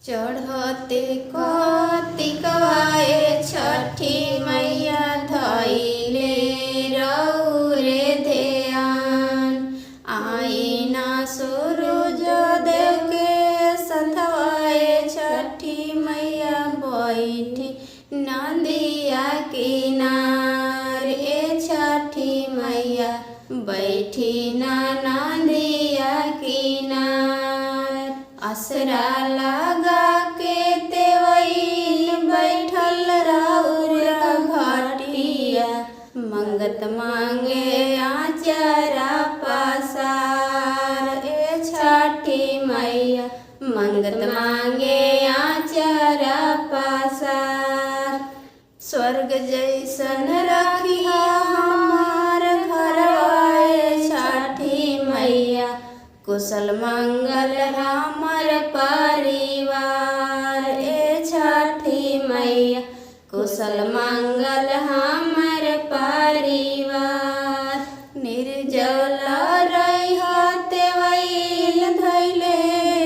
चढ़ते कार्तिकवाए छठी मैया धइले रउरे ध्यान। आई ना सूरज देव के संधवाए छठी मैया बैठी नदिया किनार। ए छठी मैया बैठी ना नदिया किनार। असरा लगा के तेवैन बैठल राउर घटिया। मंगत मांगे आचरा पसार। ए छठी मैया मंगत मांगे आचरा पसार। स्वर्ग जैसन रखिया हमार घरवाए छठी मैया। कुशल मंगल हमर परिवार। ए छठी मैया कुशल मंगल हमर परिवार। निर्जल रह तेवैल धैले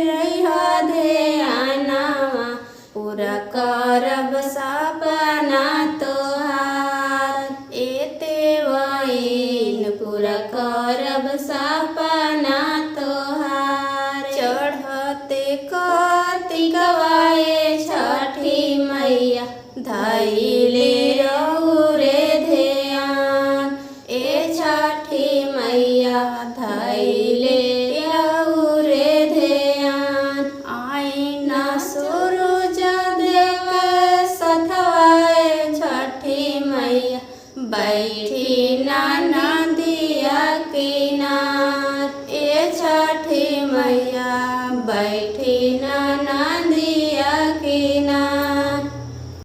रह ध्यानवा। पूरा करब सपना तोहार। ए तेवैन पूरा करब सपना तोहार। चढ़ते कार्तिकवा